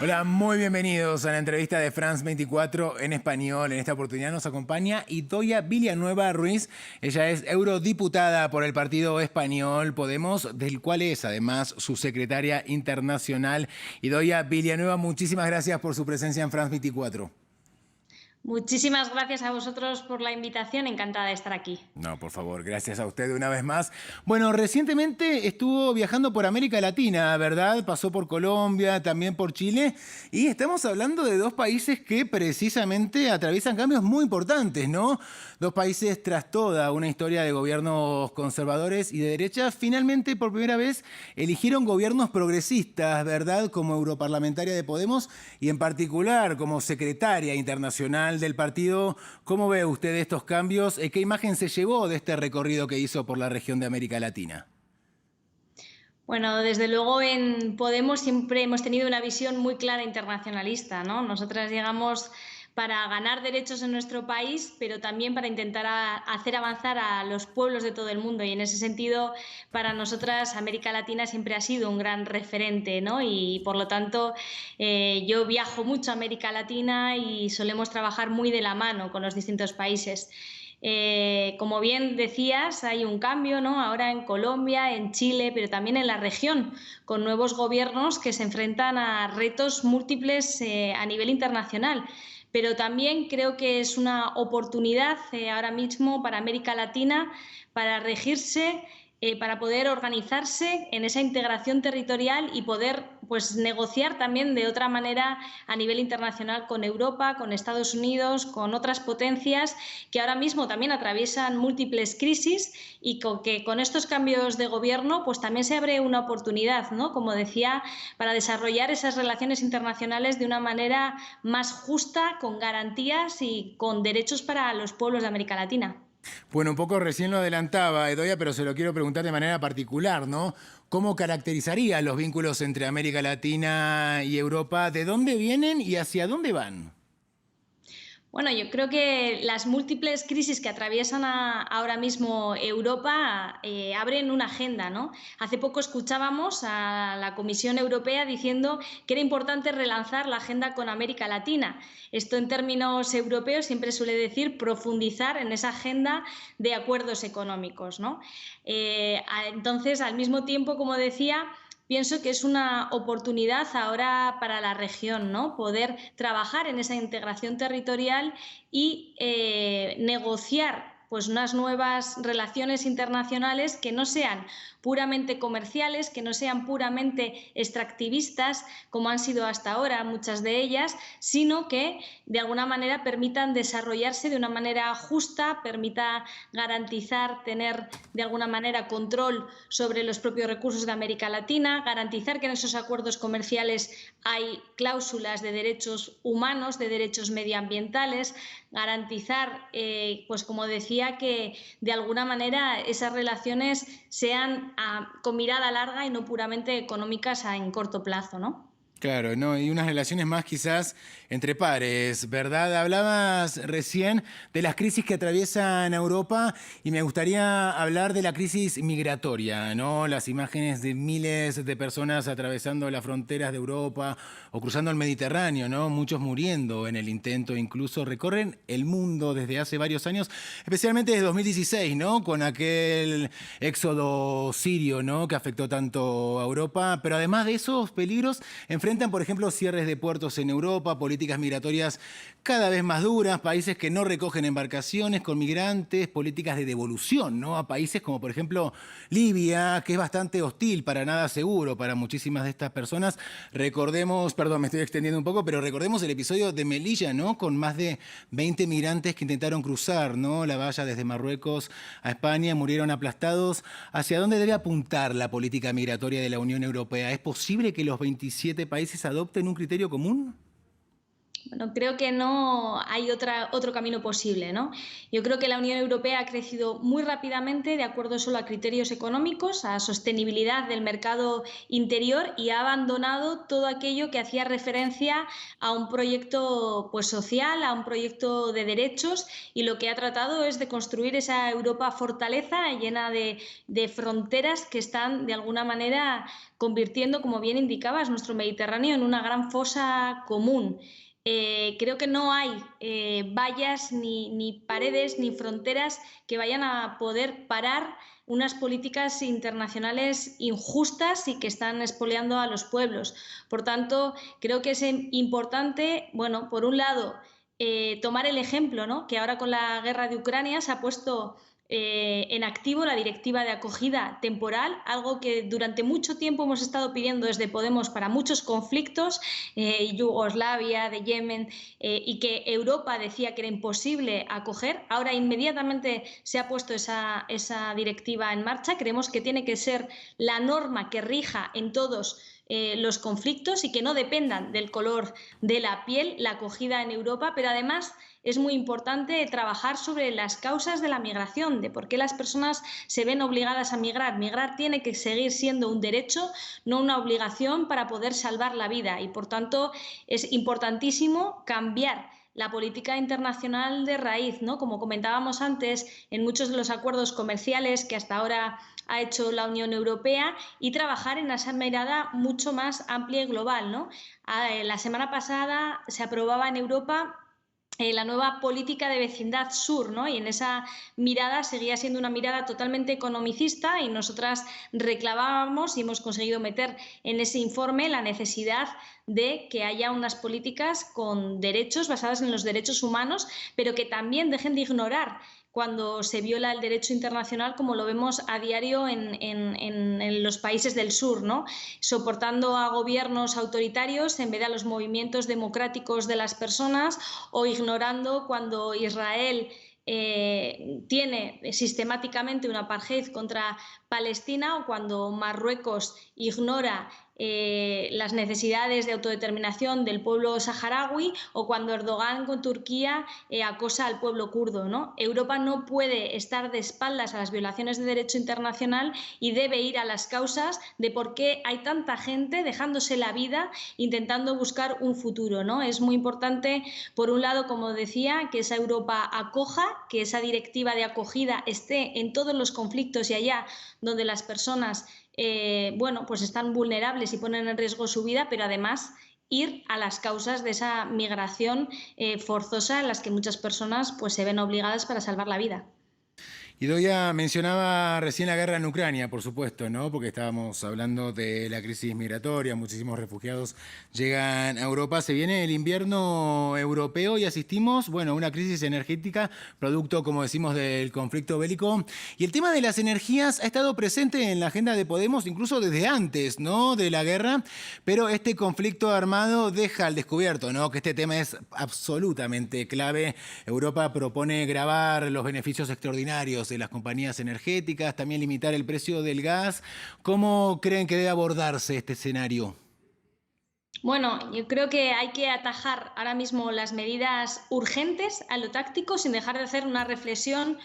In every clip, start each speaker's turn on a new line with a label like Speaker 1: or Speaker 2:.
Speaker 1: Hola, muy bienvenidos a la entrevista de France 24 en español. En esta oportunidad nos acompaña Idoia Villanueva Ruiz. Ella es eurodiputada por el partido español Podemos, del cual es además su secretaria internacional. Idoia Villanueva, muchísimas gracias por su presencia en France 24.
Speaker 2: Muchísimas gracias a vosotros por la invitación, encantada de estar aquí.
Speaker 1: No, por favor, gracias a usted una vez más. Bueno, recientemente estuvo viajando por América Latina, ¿verdad? Pasó por Colombia, también por Chile, y estamos hablando de dos países que precisamente atraviesan cambios muy importantes, ¿no? Dos países tras toda una historia de gobiernos conservadores y de derecha, finalmente por primera vez eligieron gobiernos progresistas, ¿verdad? Como europarlamentaria de Podemos y en particular como secretaria internacional del partido. ¿Cómo ve usted estos cambios? ¿Qué imagen se llevó de este recorrido que hizo por la región de América Latina?
Speaker 2: Bueno, desde luego en Podemos siempre hemos tenido una visión muy clara internacionalista, ¿no? Nosotras llegamos para ganar derechos en nuestro país, pero también para intentar hacer avanzar a los pueblos de todo el mundo. Y en ese sentido, para nosotras, América Latina siempre ha sido un gran referente, ¿no? Y por lo tanto, yo viajo mucho a América Latina y solemos trabajar muy de la mano con los distintos países. Como bien decías, hay un cambio, ¿no? Ahora en Colombia, en Chile, pero también en la región, con nuevos gobiernos que se enfrentan a retos múltiples a nivel internacional. Pero también creo que es una oportunidad ahora mismo para América Latina para regirse, para poder organizarse en esa integración territorial y poder pues, negociar también de otra manera a nivel internacional con Europa, con Estados Unidos, con otras potencias que ahora mismo también atraviesan múltiples crisis y que con estos cambios de gobierno pues también se abre una oportunidad, ¿no? Como decía, para desarrollar esas relaciones internacionales de una manera más justa, con garantías y con derechos para los pueblos de América Latina.
Speaker 1: Bueno, un poco recién lo adelantaba, Edoya, pero se lo quiero preguntar de manera particular, ¿no? ¿Cómo caracterizaría los vínculos entre América Latina y Europa? ¿De dónde vienen y hacia dónde van?
Speaker 2: Bueno, yo creo que las múltiples crisis que atraviesan ahora mismo Europa abren una agenda, ¿no? Hace poco escuchábamos a la Comisión Europea diciendo que era importante relanzar la agenda con América Latina. Esto en términos europeos siempre suele decir profundizar en esa agenda de acuerdos económicos, ¿no? Entonces, al mismo tiempo, como decía, pienso que es una oportunidad ahora para la región, ¿no? Poder trabajar en esa integración territorial y negociar pues unas nuevas relaciones internacionales que no sean puramente comerciales, que no sean puramente extractivistas, como han sido hasta ahora muchas de ellas, sino que de alguna manera permitan desarrollarse de una manera justa, permita garantizar tener de alguna manera control sobre los propios recursos de América Latina, garantizar que en esos acuerdos comerciales hay cláusulas de derechos humanos, de derechos medioambientales, garantizar, pues como decía, que de alguna manera esas relaciones sean con mirada larga y no puramente económicas en corto plazo, ¿no?
Speaker 1: Claro, ¿no? Y unas relaciones más quizás entre pares, ¿verdad? Hablabas recién de las crisis que atraviesan Europa y me gustaría hablar de la crisis migratoria, ¿no? Las imágenes de miles de personas atravesando las fronteras de Europa o cruzando el Mediterráneo, ¿no? Muchos muriendo en el intento, incluso recorren el mundo desde hace varios años, especialmente desde 2016, ¿no? Con aquel éxodo sirio, ¿no? Que afectó tanto a Europa, pero además de esos peligros, enfrentan, por ejemplo, cierres de puertos en Europa, políticas migratorias cada vez más duras, países que no recogen embarcaciones con migrantes, políticas de devolución, ¿no? A países como, por ejemplo, Libia, que es bastante hostil, para nada seguro para muchísimas de estas personas. Recordemos, perdón, me estoy extendiendo un poco, pero recordemos el episodio de Melilla, ¿no? Con más de 20 migrantes que intentaron cruzar, ¿no? La valla desde Marruecos a España, murieron aplastados. ¿Hacia dónde debe apuntar la política migratoria de la Unión Europea? ¿Es posible que los 27 países adopten un criterio común?
Speaker 2: Bueno, creo que no hay otro camino posible, ¿no? Yo creo que la Unión Europea ha crecido muy rápidamente de acuerdo solo a criterios económicos, a sostenibilidad del mercado interior y ha abandonado todo aquello que hacía referencia a un proyecto pues, social, a un proyecto de derechos y lo que ha tratado es de construir esa Europa fortaleza llena de fronteras que están de alguna manera convirtiendo, como bien indicabas, nuestro Mediterráneo en una gran fosa común. Creo que no hay vallas, ni paredes, ni fronteras que vayan a poder parar unas políticas internacionales injustas y que están expoliando a los pueblos. Por tanto, creo que es importante, bueno, por un lado, tomar el ejemplo, ¿no? Que ahora con la guerra de Ucrania se ha puesto en activo la directiva de acogida temporal, algo que durante mucho tiempo hemos estado pidiendo desde Podemos para muchos conflictos, Yugoslavia, de Yemen, y que Europa decía que era imposible acoger. Ahora inmediatamente se ha puesto esa directiva en marcha. Creemos que tiene que ser la norma que rija en todos los conflictos y que no dependan del color de la piel, la acogida en Europa, pero además es muy importante trabajar sobre las causas de la migración, de por qué las personas se ven obligadas a migrar. Migrar tiene que seguir siendo un derecho, no una obligación para poder salvar la vida y, por tanto, es importantísimo cambiar la política internacional de raíz, ¿no? Como comentábamos antes, en muchos de los acuerdos comerciales que hasta ahora ha hecho la Unión Europea y trabajar en esa mirada mucho más amplia y global, ¿no? La semana pasada se aprobaba en Europa la nueva política de vecindad sur, ¿no? Y en esa mirada seguía siendo una mirada totalmente economicista y nosotras reclamábamos y hemos conseguido meter en ese informe la necesidad de que haya unas políticas con derechos basadas en los derechos humanos, pero que también dejen de ignorar cuando se viola el derecho internacional, como lo vemos a diario en los países del sur, ¿no? Soportando a gobiernos autoritarios en vez de a los movimientos democráticos de las personas o ignorando cuando Israel tiene sistemáticamente un apartheid contra Palestina o cuando Marruecos ignora las necesidades de autodeterminación del pueblo saharaui o cuando Erdogan con Turquía acosa al pueblo kurdo, ¿no? Europa no puede estar de espaldas a las violaciones de derecho internacional y debe ir a las causas de por qué hay tanta gente dejándose la vida intentando buscar un futuro, ¿no? Es muy importante, por un lado, como decía, que esa Europa acoja, que esa directiva de acogida esté en todos los conflictos y allá donde las personas bueno, pues están vulnerables y ponen en riesgo su vida, pero además ir a las causas de esa migración forzosa en las que muchas personas pues, se ven obligadas para salvar la vida.
Speaker 1: Idoia mencionaba recién la guerra en Ucrania, por supuesto, ¿no? Porque estábamos hablando de la crisis migratoria, muchísimos refugiados llegan a Europa. Se viene el invierno europeo y asistimos, bueno, a una crisis energética, producto, como decimos, del conflicto bélico. Y el tema de las energías ha estado presente en la agenda de Podemos, incluso desde antes, ¿no? De la guerra, pero este conflicto armado deja al descubierto, ¿no? Que este tema es absolutamente clave. Europa propone gravar los beneficios extraordinarios de las compañías energéticas, también limitar el precio del gas. ¿Cómo creen que debe abordarse este escenario?
Speaker 2: Bueno, yo creo que hay que atajar ahora mismo las medidas urgentes a lo táctico sin dejar de hacer una reflexión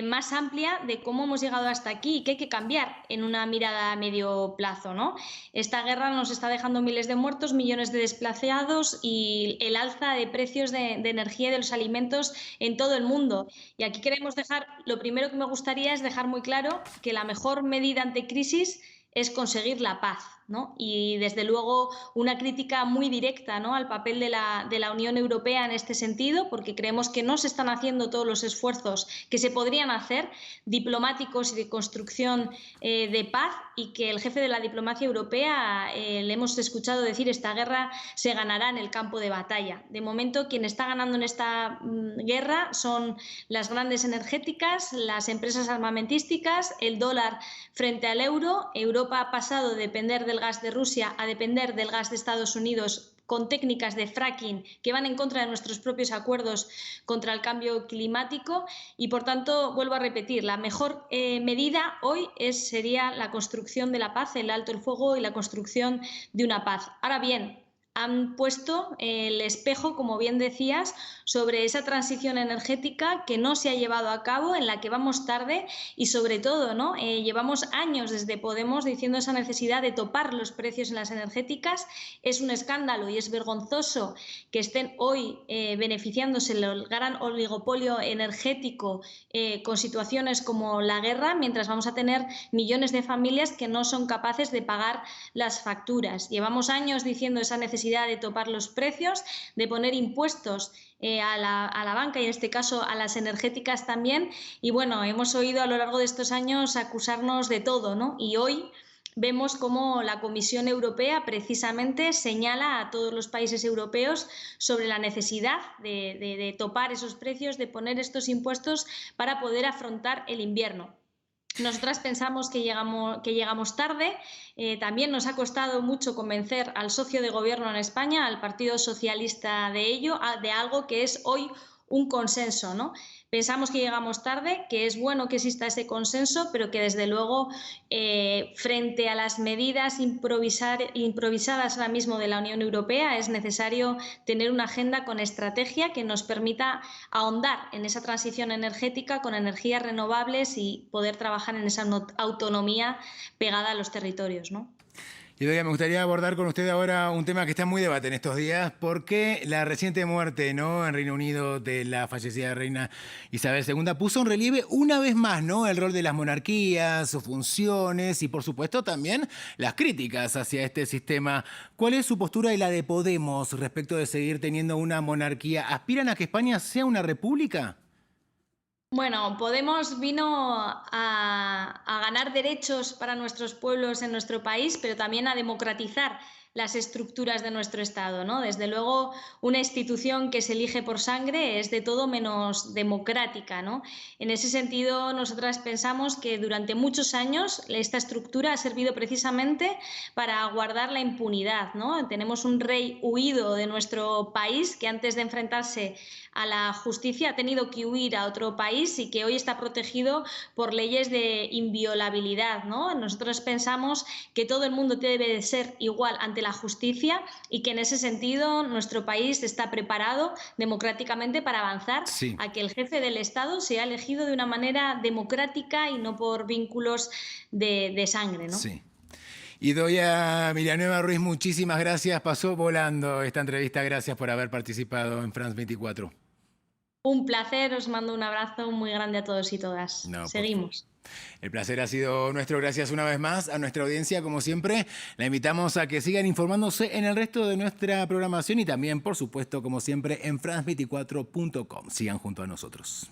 Speaker 2: más amplia de cómo hemos llegado hasta aquí y qué hay que cambiar en una mirada a medio plazo, ¿no? Esta guerra nos está dejando miles de muertos, millones de desplazados y el alza de precios de energía y de los alimentos en todo el mundo. Y aquí queremos dejar, lo primero que me gustaría es dejar muy claro que la mejor medida ante crisis es conseguir la paz, ¿no? Y desde luego una crítica muy directa, ¿no? Al papel de la Unión Europea en este sentido, porque creemos que no se están haciendo todos los esfuerzos que se podrían hacer diplomáticos y de construcción de paz y que el jefe de la diplomacia europea le hemos escuchado decir esta guerra se ganará en el campo de batalla. De momento quien está ganando en esta guerra son las grandes energéticas, las empresas armamentísticas, el dólar frente al euro. Europa ha pasado de depender del gas de Rusia a depender del gas de Estados Unidos con técnicas de fracking que van en contra de nuestros propios acuerdos contra el cambio climático y, por tanto, vuelvo a repetir, la mejor medida hoy sería la construcción de la paz, el alto el fuego y la construcción de una paz. Ahora bien, han puesto el espejo, como bien decías, sobre esa transición energética que no se ha llevado a cabo, en la que vamos tarde y sobre todo, ¿no? Llevamos años desde Podemos diciendo esa necesidad de topar los precios en las energéticas. Es un escándalo y es vergonzoso que estén hoy beneficiándose el gran oligopolio energético con situaciones como la guerra, mientras vamos a tener millones de familias que no son capaces de pagar las facturas. Llevamos años diciendo esa necesidad de topar los precios, de poner impuestos a la banca y en este caso a las energéticas también. Y bueno, hemos oído a lo largo de estos años acusarnos de todo, ¿no? Y hoy vemos cómo la Comisión Europea precisamente señala a todos los países europeos sobre la necesidad de topar esos precios, de poner estos impuestos para poder afrontar el invierno. Nosotras pensamos que llegamos tarde. También nos ha costado mucho convencer al socio de gobierno en España, al Partido Socialista, de ello, de algo que es hoy un consenso, ¿no? Pensamos que llegamos tarde, que es bueno que exista ese consenso, pero que desde luego frente a las medidas improvisadas ahora mismo de la Unión Europea es necesario tener una agenda con estrategia que nos permita ahondar en esa transición energética con energías renovables y poder trabajar en esa autonomía pegada a los territorios, ¿no?
Speaker 1: Idoia, me gustaría abordar con usted ahora un tema que está muy debate en estos días, porque la reciente muerte, ¿no?, en Reino Unido de la fallecida reina Isabel II puso en relieve una vez más, ¿no?, el rol de las monarquías, sus funciones y, por supuesto, también las críticas hacia este sistema. ¿Cuál es su postura y la de Podemos respecto de seguir teniendo una monarquía? ¿Aspiran a que España sea una república?
Speaker 2: Bueno, Podemos vino a ganar derechos para nuestros pueblos en nuestro país, pero también a democratizar las estructuras de nuestro Estado, ¿no? Desde luego, una institución que se elige por sangre es de todo menos democrática, ¿no? En ese sentido, nosotras pensamos que durante muchos años esta estructura ha servido precisamente para guardar la impunidad, ¿no? Tenemos un rey huido de nuestro país que antes de enfrentarse a la justicia ha tenido que huir a otro país y que hoy está protegido por leyes de inviolabilidad, ¿no? Nosotros pensamos que todo el mundo debe de ser igual ante la justicia y que en ese sentido nuestro país está preparado democráticamente para avanzar a que el jefe del Estado sea elegido de una manera democrática y no por vínculos de sangre, ¿no?
Speaker 1: Sí. Idoia Villanueva Ruiz, muchísimas gracias. Pasó volando esta entrevista. Gracias por haber participado en France 24.
Speaker 2: Un placer, os mando un abrazo muy grande a todos y todas. Seguimos.
Speaker 1: El placer ha sido nuestro. Gracias una vez más a nuestra audiencia, como siempre. La invitamos a que sigan informándose en el resto de nuestra programación y también, por supuesto, como siempre, en france24.com. Sigan junto a nosotros.